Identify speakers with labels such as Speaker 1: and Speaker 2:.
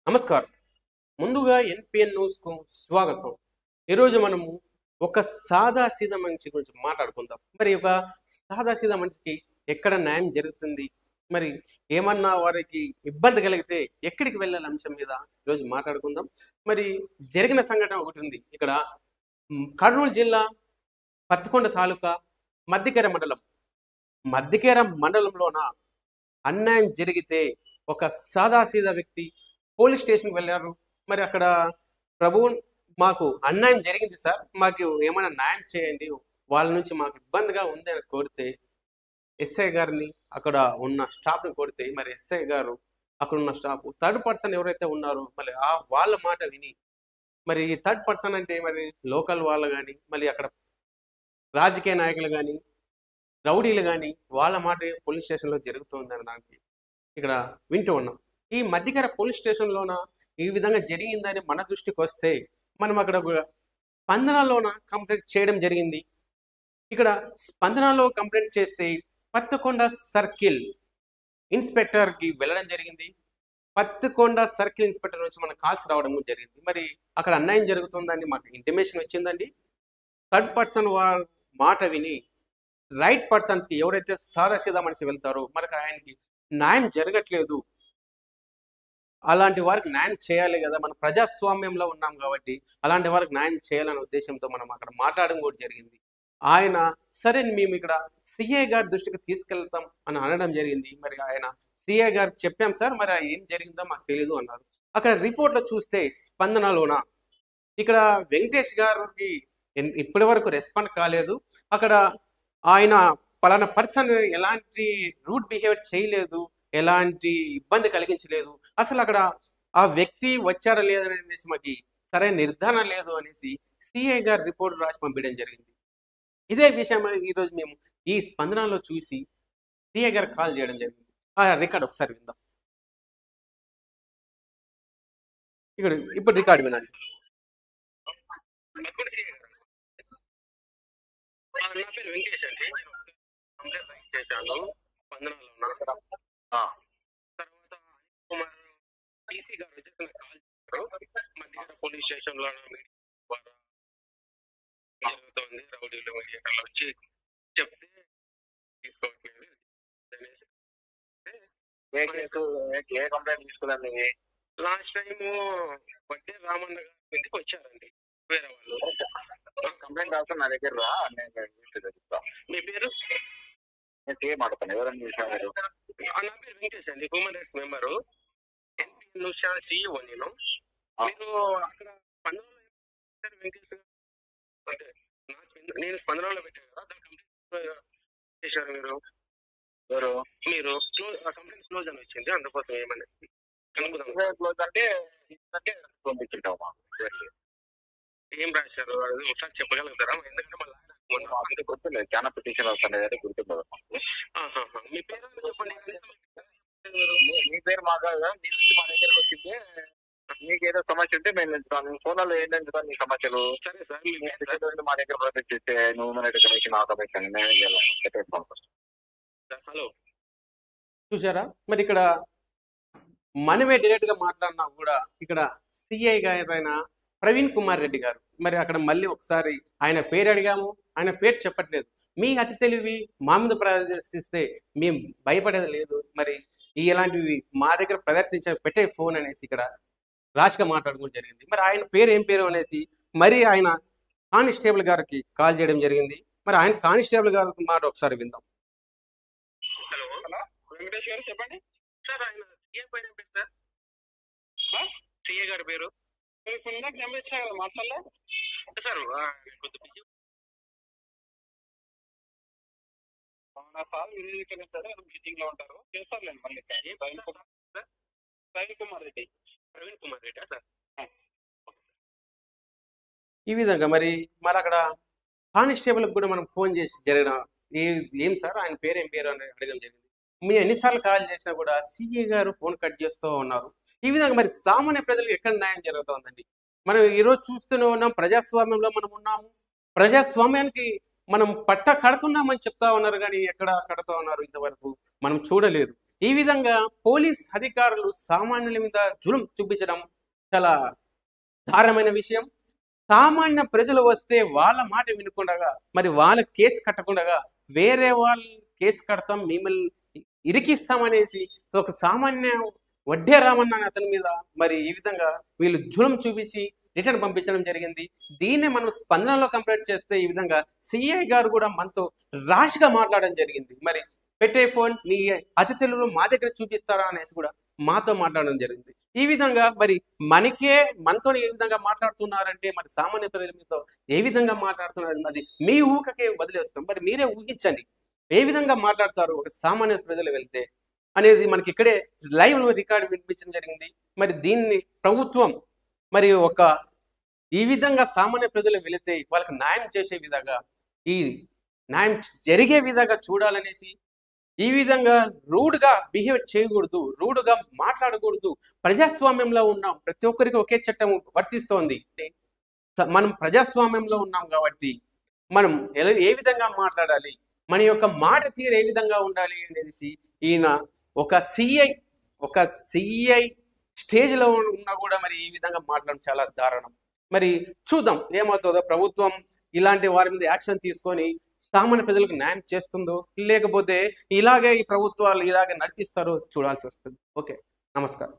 Speaker 1: నమస్కారం. ముందుగా ఎన్‌పిఎన్ న్యూస్‌కు స్వాగతం. ఈరోజు మనము ఒక సాదాసీదా మనిషి గురించి మాట్లాడుకుందాం. మరి ఒక సాదాసీదా మనిషికి ఎక్కడ న్యాయం జరుగుతుంది? మరి ఏమన్నా వారికి ఇబ్బంది కలిగితే ఎక్కడికి వెళ్ళాలి అంశం మీద ఈరోజు మాట్లాడుకుందాం. మరి జరిగిన సంఘటన ఒకటుంది. ఇక్కడ కర్నూలు జిల్లా పత్తికొండ తాలూకా మద్దికెర మండలం. మద్దికెర మండలంలోన అన్యాయం జరిగితే ఒక సాదాసీదా వ్యక్తి పోలీస్ స్టేషన్‌కి వెళ్లారు. మరి అక్కడ ప్రభు మాకు అన్యాయం జరిగింది సార్. మాకు ఏమైనా న్యాయం చేయండి. వాళ్ళ నుంచి మాకు ఇబ్బందిగా ఉంది అని కోరితే ఎస్ఐ గారిని అక్కడ ఉన్న స్టాఫ్‌ని కోరితే మరి ఎస్ఐ గారు అక్కడున్న స్టాఫ్ థర్డ్ పర్సన్ ఎవరైతే ఉన్నారో మళ్ళీ వాళ్ళ మాట విని మరి ఈ థర్డ్ పర్సన్ అంటే మరి లోకల్ వాళ్ళు గాని, మళ్ళీ అక్కడ రాజకీయ నాయకులు గాని, రౌడీలు గాని వాళ్ళ మాట పోలీస్ స్టేషన్‌లో జరుగుతుందన్న దానికి ఇక్కడ వింటూ ఉన్నాం. ఈ మధ్యకర పోలీస్ స్టేషన్‌లోన ఈ విధంగా జరిగిందని మన దృష్టికొస్తే మనం అక్కడ స్పందనలోన కంప్లెయింట్ చేయడం జరిగింది. ఇక్కడ స్పందనలో కంప్లెయింట్ చేస్తే పత్తికొండ సర్కిల్ ఇన్స్‌పెక్టర్‌కి వెళ్ళడం జరిగింది. పత్తికొండ సర్కిల్ ఇన్స్‌పెక్టర్ నుంచి మనకు కాల్స్ రావడం కూడా జరిగింది. మరి అక్కడ అన్యాయం జరుగుతుందని మాకు ఇంటిమేషన్ వచ్చిందండి. థర్డ్ పర్సన్ మాట విని రైట్ పర్సన్స్‌కి ఎవరైతే సాదాసీదా మనిషి వెళ్తారో మనకు ఆయనకి న్యాయం జరగట్లేదు. అలాంటి వారికి న్యాయం చేయాలి కదా! మనం ప్రజాస్వామ్యంలో ఉన్నాం కాబట్టి, అలాంటి వారికి న్యాయం చేయాలనే ఉద్దేశ్యంతో మనం అక్కడ మాట్లాడడం కూడా జరిగింది. ఆయన సరే మేము ఇక్కడ సీఐ గారి దృష్టికి తీసుకెళ్తాం అని అనడం జరిగింది. మరి ఆయన సీఐ గారికి చెప్పాం సార్ మరి ఏం జరిగిందో మాకు తెలీదు అన్నారు. అక్కడ రిపోర్ట్‌లో చూస్తే స్పందనలోన ఇక్కడ వెంకటేష్ గారికి ఇప్పటి వరకు రెస్పాండ్ కాలేదు. అక్కడ ఆయన పలానా పర్సన్ ఎలాంటి రూడ్ బిహేవియర్ చేయలేదు. ఎలాంటి ఇబ్బంది కలిగించలేదు. అసలు అక్కడ ఆ వ్యక్తి వచ్చారా లేదా అనేసి మాకు సరైన నిర్ధారణ లేదు అనేసి సీఐ గారు రిపోర్ట్ రాసి పంపించడం జరిగింది. ఇదే విషయం ఈరోజు మేము ఈ స్పందనలో చూసి సీఐ గారికి కాల్ చేయడం జరిగింది. ఆ రికార్డ్ ఒకసారి విందాం. ఇక్కడ ఇప్పుడు రికార్డ్ వినండి. నా పేరు వెంకటేష్ అండి. కంప్లైంట్ రైజ్ చేశాను స్పందనలోన. తర్వాత కుమార్ టీసీ గారు వచ్చేసి నాకు కాల్ చేశారు. మధ్యగర పోలీస్ స్టేషన్‌లో జరుగుతోంది. రౌడీలు మీడియాటర్లు వచ్చి చెప్తే తీసుకోవట్లేదు అనేసి ఏ కంప్లైంట్ తీసుకున్నాను నీవి? లాస్ట్ టైము వడ్డే రామన్న గారి ఇంటికి వచ్చారండి వేరే వాళ్ళు. కంప్లైంట్ రాస్తాను నా దగ్గర రా, నేను చెప్తా. మీ పేరు? నేను సేమ్ ఆడతాను. ఎవరని చూసాను మీరు? నా పేరు వెంకటేష్ అండి, human rights member. NPN news channel CEO నేను. మీరు అక్కడ స్పందనలో వెంకటేష్ అంటే నేను స్పందనలో పెట్టాను కదా, దాని కంప్లైంట్ చేశారు మీరు? ఎవరు? మీరు కంప్లైంట్ క్లోజ్ అని వచ్చింది, అందుకోసం ఏమని క్లోజ్ అంటే పంపించుంటామా? ఏం రాశారు అది ఒకసారి చెప్పగలుగుతారా? ఎందుకంటే మళ్ళీ గుర్తులేదు, చాలా పిటిషన్ వస్తాయి గుర్తుండదు. మీ పేరు చెప్పండి. మీ పేరు మాకు మీ నుంచి మా దగ్గరకు వచ్చింది. మీకు ఏదో సమస్య ఉంటే మేము ఎంచుతాను. ఫోన్లో ఏంటంటే మీ సమస్యలు సరే సార్ మా దగ్గర ప్రొటెక్ట్ చేస్తే నువ్వు కమిషన్ ఆ కమిషన్ నేనేం చేయాలి? హలో, చూసారా? మరి ఇక్కడ మనమే డైరెక్ట్ గా మాట్లాడినా కూడా ఇక్కడ సిఐ గారైన ప్రవీణ్ కుమార్ రెడ్డి గారు మరి అక్కడ మళ్ళీ ఒకసారి ఆయన పేరు అడిగాము, ఆయన పేరు చెప్పట్లేదు. మీ అతి తెలివి మా మీద ప్రదర్శిస్తే మేము భయపడేది లేదు. మరి ఇలాంటివి మా దగ్గర పెట్టే ఫోన్ అనేసి ఇక్కడ రాష్గా మాట్లాడుకోవడం జరిగింది. మరి ఆయన పేరు ఏం పేరు అనేసి మరి ఆయన కానిస్టేబుల్ గారికి కాల్ చేయడం జరిగింది. మరి ఆయన కానిస్టేబుల్ గారికి మాట ఒకసారి విందాం. హలో వెంకటేష్ గారు చెప్పండి సార్. ఆయన సీఏ పేరు ఏం పేరు సార్? సీఏ గారి పేరు మాట్లాడలే సార్. సార్ మీటింగ్ లో ఉంటారు, చేస్తారులేండి మళ్ళీ. ప్రవీణ్ కుమార్ రెడ్డి. ప్రవీణ్ కుమార్ రెడ్డి సార్. ఈ విధంగా మరి అక్కడ కానిస్టేబుల్కి కూడా మనం ఫోన్ చేసి జరిగిన ఏం సార్ ఆయన పేరు ఏం పేరు అని అడగడం జరిగింది. మేము ఎన్నిసార్లు కాల్ చేసినా కూడా సీఏ గారు ఫోన్ కట్ చేస్తూ ఉన్నారు. ఈ విధంగా మరి సామాన్య ప్రజలకు ఎక్కడ న్యాయం జరుగుతుందండి? మనం ఈరోజు చూస్తూనే ఉన్నాం, ప్రజాస్వామ్యంలో మనం ఉన్నాము. ప్రజాస్వామ్యానికి మనం పట్ట కడుతున్నామని చెప్తా ఉన్నారు, కానీ ఎక్కడ కడుతూ ఉన్నారు ఇంతవరకు మనం చూడలేదు.
Speaker 2: ఈ విధంగా పోలీస్ అధికారులు సామాన్యుల మీద జులుం చూపించడం చాలా దారుణమైన విషయం. సామాన్య ప్రజలు వస్తే వాళ్ళ మాట వినకుండా మరి వాళ్ళ కేసు కట్టకుండా వేరే వాళ్ళు కేసు కడతాం, మిమ్మల్ని ఇరికిస్తామనేసి ఒక సామాన్య వడ్డే రామన్న అనే అతని మీద మరి ఈ విధంగా వీళ్ళు జులుం చూపించి రిటర్న్ పంపించడం జరిగింది. దీన్నే మనం స్పందనలో కంప్లైంట్ చేస్తే ఈ విధంగా సిఐ గారు కూడా మనతో రాష్గా మాట్లాడడం జరిగింది. మరి పెట్టే ఫోన్ నీ అతిథులను మా దగ్గర చూపిస్తారా అనేసి కూడా మాతో మాట్లాడడం జరిగింది. ఈ విధంగా మరి మనతో ఏ విధంగా మాట్లాడుతున్నారంటే మరి సామాన్య ప్రజల మీద ఏ విధంగా మాట్లాడుతున్నారు అది మీ ఊహకే వదిలేస్తాం. మరి మీరే ఊహించండి ఏ విధంగా మాట్లాడతారు ఒక సామాన్య ప్రజలు వెళ్తే అనేది మనకి ఇక్కడే లైవ్ రికార్డు వినిపించడం జరిగింది. మరి దీన్ని ప్రభుత్వం మరి ఈ విధంగా సామాన్య ప్రజలు వెళితే వాళ్ళకి న్యాయం చేసే విధంగా ఈ న్యాయం జరిగే విధంగా చూడాలనేసి ఈ విధంగా రూడ్గా బిహేవ్ చేయకూడదు, రూడ్గా మాట్లాడకూడదు. ప్రజాస్వామ్యంలో ఉన్నాం, ప్రతి ఒక్కరికి ఒకే చట్టం వర్తిస్తోంది. మనం ప్రజాస్వామ్యంలో ఉన్నాం కాబట్టి మనం ఏ విధంగా మాట్లాడాలి, మన యొక్క మాట తీరు ఏ విధంగా ఉండాలి అనేసి ఈయన ఒక సిఐ స్టేజ్లో ఉన్నా కూడా మరి ఈ విధంగా మాట్లాడడం చాలా దారుణం. మరి చూద్దాం ఏమవుతుందో, ప్రభుత్వం ఇలాంటి వారి మీద యాక్షన్ తీసుకొని సామాన్య ప్రజలకు న్యాయం చేస్తుందో లేకపోతే ఇలాగే ఈ ప్రభుత్వాలు ఇలాగే నడిపిస్తారో చూడాల్సి వస్తుంది. ఓకే, నమస్కారం.